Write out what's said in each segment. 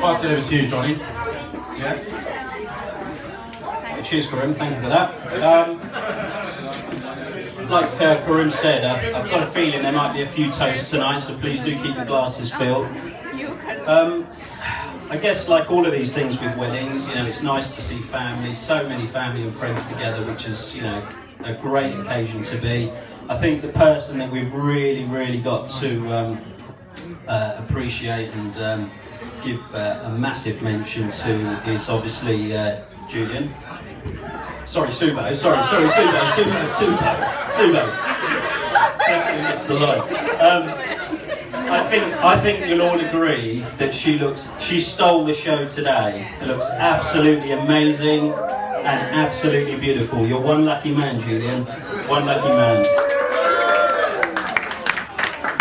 pass it over to you, Johnny. Yes? Cheers, Karim. Thank you for that. Like Karim said, I've got a feeling there might be a few toasts tonight, so please do keep your glasses filled. I guess like all of these things with weddings, you know, it's nice to see family, so many family and friends together, which is, you know, a great occasion to be. I think the person that we've really got to appreciate and give a massive mention to is obviously Julian. Sorry, Subo. Subo. That's the line. I think you'll all agree that she stole the show today. It looks absolutely amazing and absolutely beautiful. You're one lucky man, Julian. One lucky man.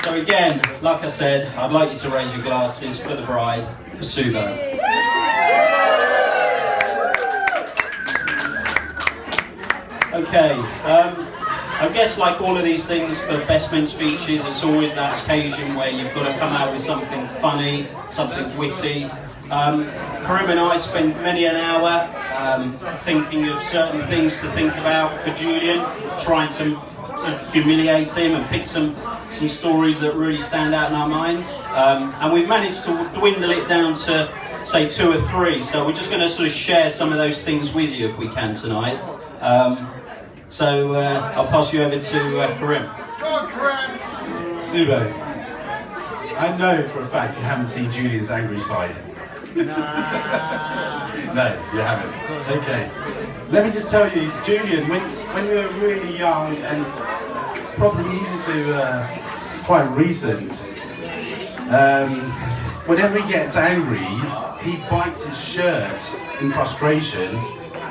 So again, like I said, I'd like you to raise your glasses for the bride, for Subo. Okay, I guess like all of these things for best men speeches, it's always that occasion where you've got to come out with something funny, something witty. Karim and I spent many an hour thinking of certain things to think about for Julian, trying to sort of humiliate him and pick some stories that really stand out in our minds. And we've managed to dwindle it down to, say, 2 or 3. So we're just going to sort of share some of those things with you if we can tonight. So I'll pass you over to Karim. Subo, I know for a fact you haven't seen Julian's angry side. No, you haven't. Okay. Let me just tell you, Julian, when we were really young and probably even to quite recent, whenever he gets angry, he bites his shirt in frustration.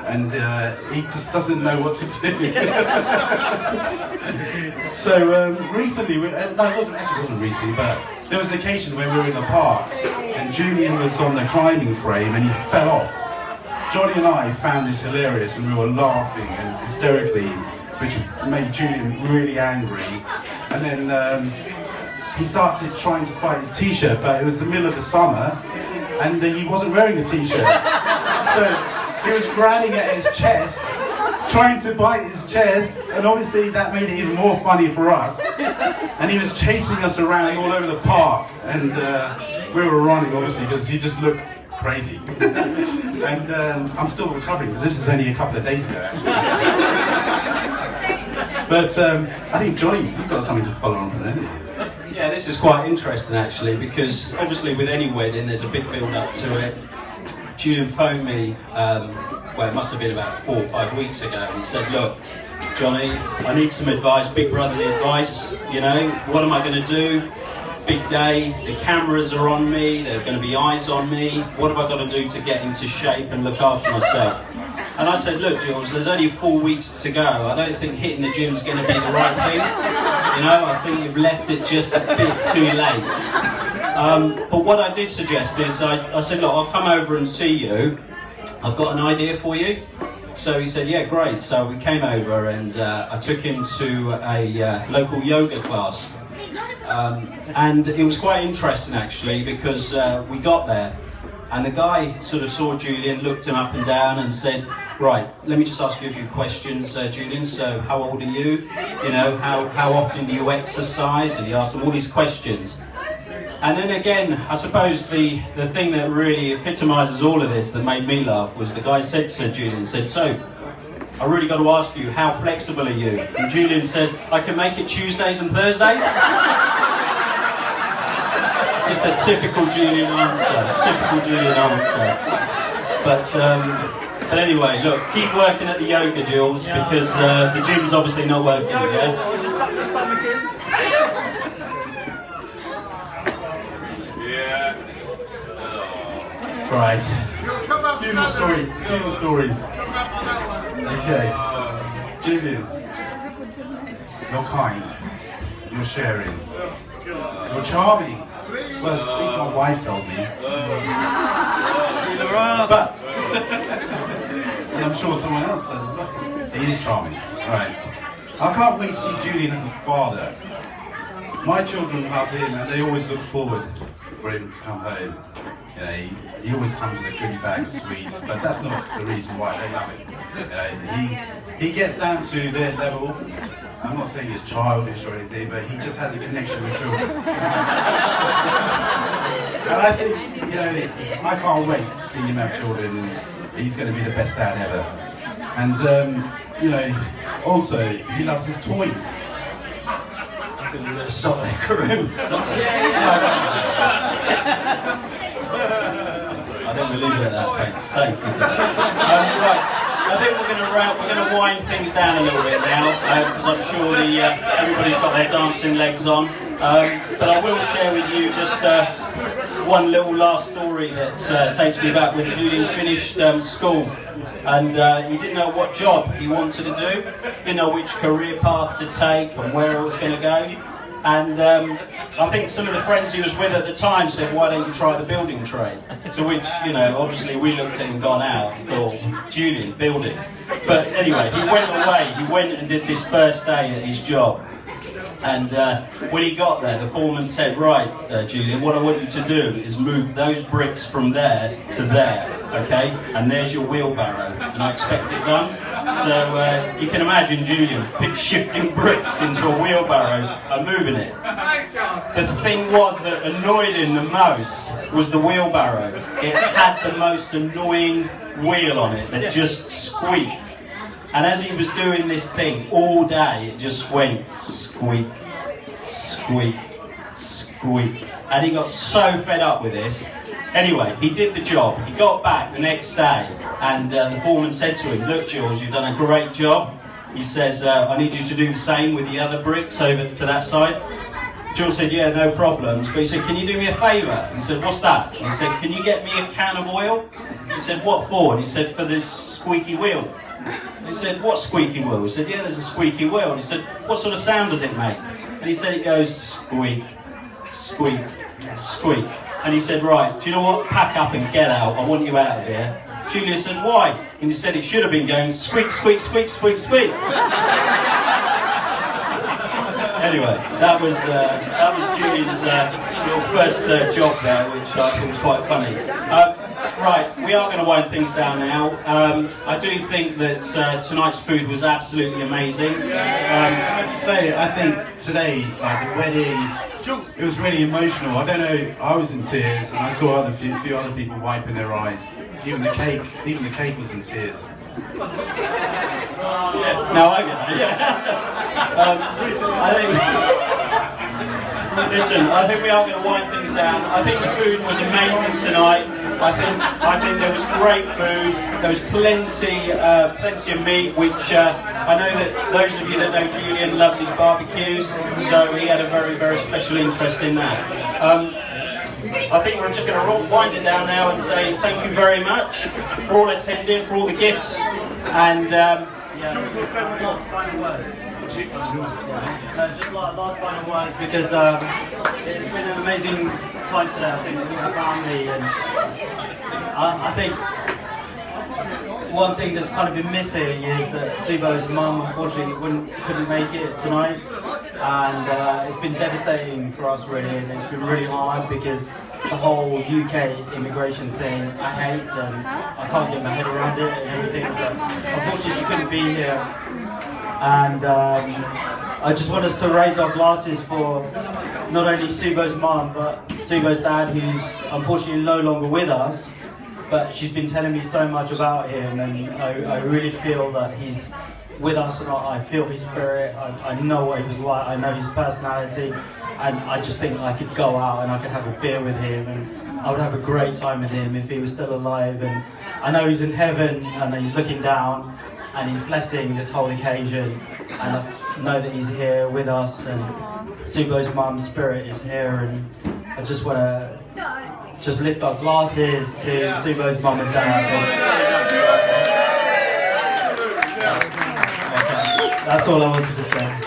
And he just doesn't know what to do. So recently, no, it wasn't recently, but there was an occasion when we were in the park and Julian was on the climbing frame and he fell off. Johnny and I found this hilarious and we were laughing and hysterically, which made Julian really angry. And then he started trying to bite his t-shirt, but it was the middle of the summer and he wasn't wearing a t-shirt. So he was grabbing at his chest, trying to bite his chest, and obviously that made it even more funny for us. And he was chasing us around all over the park, and we were running obviously because he just looked crazy. And I'm still recovering because this was only a couple of days ago actually. But I think Johnny, you've got something to follow on from there. Yeah, this is quite interesting actually, because obviously with any wedding there's a big build up to it. Julian phoned me, well it must have been about 4 or 5 weeks ago, and he said, look, Johnny, I need some advice, big brotherly advice, you know, what am I going to do? Big day, the cameras are on me, there are going to be eyes on me, what have I got to do to get into shape and look after myself? And I said, look Jules, there's only 4 weeks to go, I don't think hitting the gym's going to be the right thing, you know, I think you've left it just a bit too late. But what I did suggest is, I said, look, I'll come over and see you. I've got an idea for you. So he said, yeah, great. So we came over and I took him to a local yoga class. And it was quite interesting actually, because we got there and the guy sort of saw Julian, looked him up and down and said, right, let me just ask you a few questions, Julian. So how old are you? You know, how often do you exercise? And he asked him all these questions. And then again, I suppose the thing that really epitomises all of this that made me laugh was the guy said to Julian, said, so, I really got to ask you, how flexible are you? And Julian said, I can make it Tuesdays and Thursdays. Just a typical Julian answer, But anyway, look, keep working at the yoga, Jules, because the gym's obviously not working, yeah? Just suck your stomach in. Right. Few more stories. Okay. Julian, you're kind. You're sharing. You're charming. Well, at least my wife tells me. But, and I'm sure someone else does as well. He is charming. Right. I can't wait to see Julian as a father. my children love him, and they always look forward for him to come home. You know, he always comes with a goodie bag of sweets, but that's not the reason why they love him. You know, he gets down to their level. I'm not saying he's childish or anything, but he just has a connection with children. And I think, you know, I can't wait to see him have children, and he's going to be the best dad ever. And, you know, also, he loves his toys. Stop there, Karim. Stop there. I think we'll leave it at that, thanks. Thank you. Right. I think we're going to wind things down a little bit now, because I'm sure everybody's got their dancing legs on. But I will share with you just one little last story that takes me back when Julian finished school. And he didn't know what job he wanted to do, didn't know which career path to take and where it was going to go. And I think some of the friends he was with at the time said, why don't you try the building trade? To which, you know, obviously we looked at him and gone out and thought, Julian, building. But anyway, he went away, he went and did this first day at his job. And when he got there, the foreman said, right, Julian, what I want you to do is move those bricks from there to there, okay? And there's your wheelbarrow, and I expect it done. So you can imagine Julian shifting bricks into a wheelbarrow and moving it. The thing was that annoyed him the most was the wheelbarrow. It had the most annoying wheel on it that just squeaked. And as he was doing this thing all day, it just went squeak, squeak, squeak. And he got so fed up with this. Anyway, he did the job. He got back the next day, and the foreman said to him, look, Jules, you've done a great job. He says, I need you to do the same with the other bricks over to that side. Jules said, yeah, no problems. But he said, can you do me a favour? He said, what's that? He said, can you get me a can of oil? He said, what for? And he said, for this squeaky wheel. He said, what squeaky wheel? He said, yeah, there's a squeaky wheel. He said, what sort of sound does it make? And he said, it goes squeak, squeak, squeak. And he said, right, do you know what? Pack up and get out. I want you out of here. Julia said, why? And he said, it should have been going squeak, squeak, squeak, squeak, squeak. Anyway, that was Julian's little first job there, which I thought was quite funny. Right, we are going to wind things down now. I do think that tonight's food was absolutely amazing. Can I just say, I think today, like the wedding, it was really emotional. I don't know, I was in tears, and I saw a few other people wiping their eyes. Even the cake was in tears. Yeah, no, I get it. Listen, I think we are going to wind things down. I think the food was amazing tonight. I think there was great food. There was plenty of meat, which I know that those of you that know Julian loves his barbecues, so he had a very, very special interest in that. I think we're just going to wind it down now and say thank you very much for all attending, for all the gifts, and Jules will say one last final words. Just last final words, because it's been an amazing time today. I think with the family, and I think one thing that's kind of been missing is that Subo's mum unfortunately couldn't make it tonight, and it's been devastating for us really, and it's been really hard because the whole UK immigration thing I hate, and I can't get my head around it and everything, but unfortunately she couldn't be here. And I just want us to raise our glasses for not only Subo's mum, but Subo's dad, who's unfortunately no longer with us, but she's been telling me so much about him, and I really feel that he's with us, and I feel his spirit. I know what he was like, I know his personality, and I just think I could go out and I could have a beer with him, and I would have a great time with him if he was still alive. And I know he's in heaven, and he's looking down, and he's blessing this whole occasion, and I know that he's here with us, and Subo's mum's spirit is here, and I just want to lift our glasses to Subo's mum and dad. That's all I wanted to say.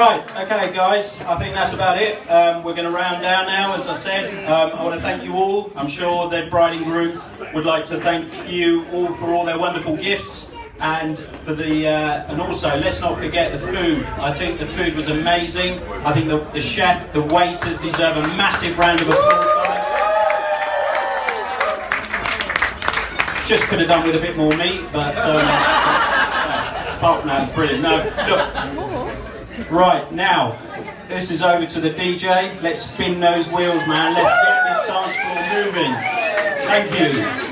Right, okay guys, I think that's about it. We're going to round down now, as I said. I want to thank you all. I'm sure the bride and groom would like to thank you all for all their wonderful gifts And for the and also let's not forget the food. I think the food was amazing. I think the chef, the waiters deserve a massive round of applause, guys. Just could have done with a bit more meat, but apart from that, brilliant. No, look. Right now, this is over to the DJ. Let's spin those wheels, man. Let's get this dance floor moving. Thank you.